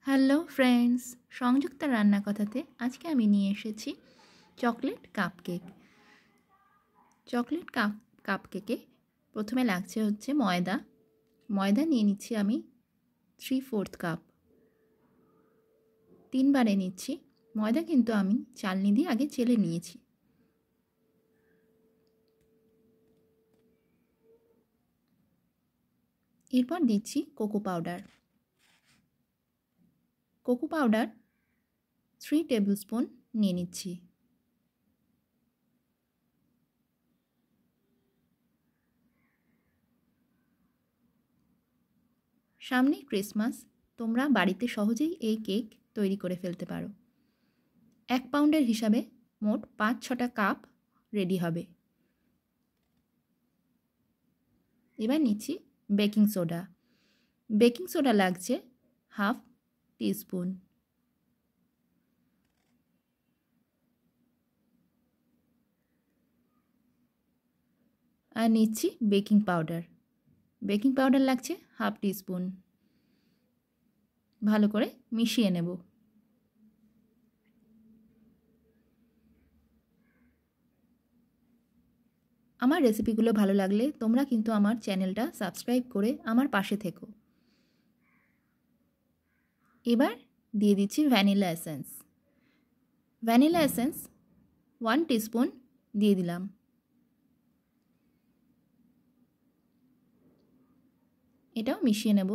Hello friends, Sanjukta রান্না কথাতে আজকে আমি নিয়ে এসেছি চকলেট কাপকেক। চকলেট কাপকেকে প্রথমে লাগছে হচ্ছে ময়দা। ময়দা নিয়ে নিচ্ছি আমি 3/4 কাপ। 3 বারে নিচ্ছি। ময়দা কিন্তু আমি চালনি দিয়ে আগে চেলে নিয়েছি। এরপর দিচ্ছি cocoa powder. Cocoa powder 3 table spoon নিয়ে নিচ্ছি। সামনেই ক্রিসমাস, তোমরা বাড়িতে সহজেই এই কেক তৈরি করে ফেলতে পারো। 1 পাউন্ডের হিসাবে মোট 5-6টা কাপ রেডি হবে। এবার নিচ্ছি বেকিং সোডা। বেকিং সোডা লাগছে 1/2 টিস্পুন। আর নিচ্ছি বেকিং পাউডার। বেকিং পাউডার লাগছে 1/2 টিস্পুন। ভালো করে মিশিয়ে নেব। আমার রেসিপিগুলো ভালো লাগলে তোমরা কিন্তু আমার চ্যানেলটা সাবস্ক্রাইব করে আমার পাশে থেকো। এবার দিয়ে দিচ্ছি vanilla essence. Vanilla essence 1 teaspoon দিয়ে দিলাম। এটাও মিশিয়ে নেব।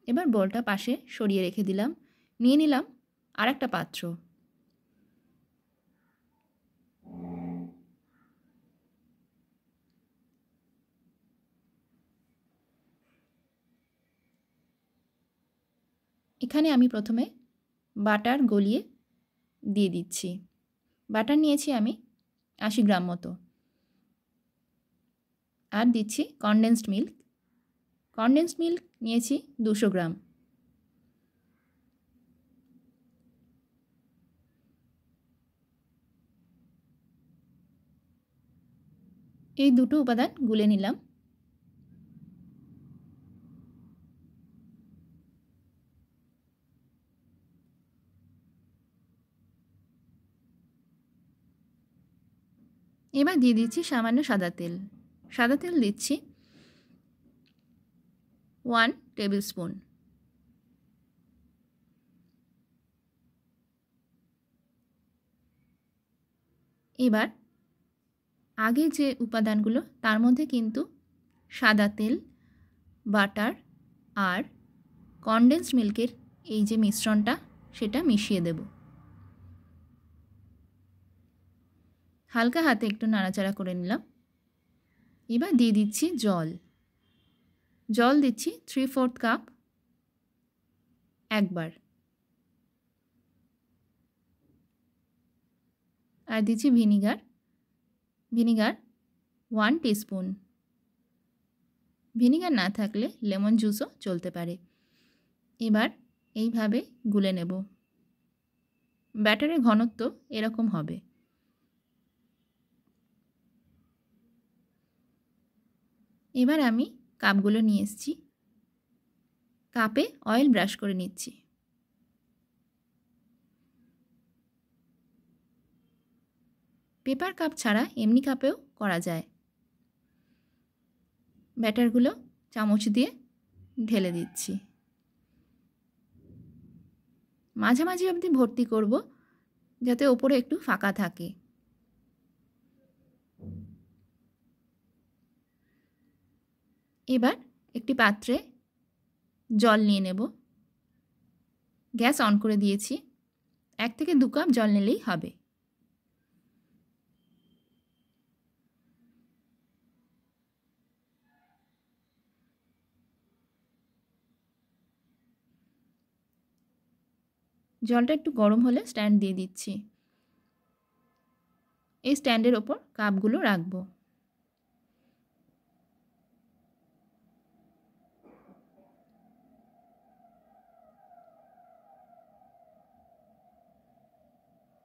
এবার বলটা পাশে সরিয়ে রেখে দিলাম। নিয়ে নিলাম আরেকটা পাত্র। এখানে আমি প্রথমে বাটার গলিয়ে দিয়ে দিচ্ছি। বাটার নিয়েছি আমি 80 গ্রাম মতো। আর দিচ্ছি কনডেন্সড মিল্ক। কনডেন্সড মিল্ক নিয়েছি 200 গ্রাম। এই দুটো উপাদান গুলে নিলাম। এবার দিয়ে দিচ্ছি সামান্য সাদা তেল। সাদা তেল দিচ্ছি 1 টেবিল স্পুন। এবার আগে যে উপাদানগুলো তার মধ্যে কিন্তু সাদা তেল, বাটার আর কনডেন্সড মিল্কের এই যে মিশ্রণটা সেটা মিশিয়ে দেব। হালকা হাতে একটু নাড়াচাড়া করে নিলাম। এবার দিয়ে দিচ্ছি জল। জল দিচ্ছি 3/4 কাপ একবার। আর দিচ্ছি ভিনিগার। Vinegar 1 teaspoon. ভিনিগার না থাকলে লেমন জুসও চলতে পারে। এবার এইভাবে গুলে নেব। ব্যাটারের ঘনত্ব এরকম হবে। এবার আমি কাপগুলো নিয়ে এসেছি। কাপে অয়েল ব্রাশ করে নিচ্ছি। পেপার কাপ ছাড়া এমনি কাপেও করা যায়। ব্যাটারগুলো চামচ দিয়ে ঢেলে দিচ্ছি। মাঝামাঝি অবধি ভর্তি করব যাতে ওপরে একটু ফাঁকা থাকে। এবার একটি পাত্রে জল নিয়ে নেব। গ্যাস অন করে দিয়েছি। 1 থেকে 2 কাপ জল নিলেই হবে। জলটা একটু গরম হলে স্ট্যান্ড দিয়ে দিচ্ছি। এই স্ট্যান্ডের ওপর কাপগুলো রাখবো।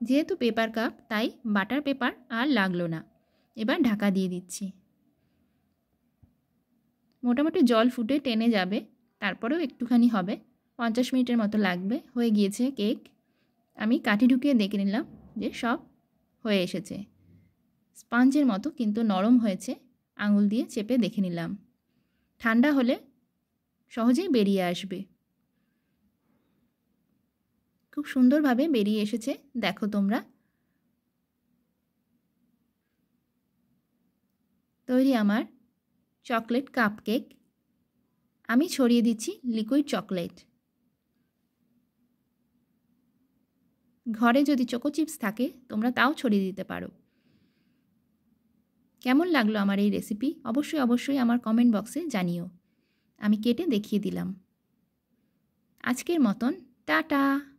যেহেতু পেপার কাপ তাই বাটার পেপার আর লাগলো না। এবার ঢাকা দিয়ে দিচ্ছি। মোটামুটি জল ফুটে টেনে যাবে, তারপরেও একটুখানি হবে, 50 মিনিটের মতো লাগবে। হয়ে গিয়েছে কেক। আমি কাঠি ঢুকিয়ে দেখে নিলাম যে সব হয়ে এসেছে। স্পঞ্জের মতো কিন্তু নরম হয়েছে। আঙুল দিয়ে চেপে দেখে নিলাম। ঠান্ডা হলে সহজেই বেরিয়ে আসবে। খুব সুন্দরভাবে বেরিয়ে এসেছে, দেখো তোমরা। তৈরি আমার চকলেট কাপকেক। আমি ছড়িয়ে দিচ্ছি লিকুইড চকলেট। ঘরে যদি চোকো চিপস থাকে তোমরা তাও ছড়িয়ে দিতে পারো। কেমন লাগলো আমার এই রেসিপি অবশ্যই আমার কমেন্ট বক্সে জানিও। আমি কেটে দেখিয়ে দিলাম। আজকের মতন টাটা।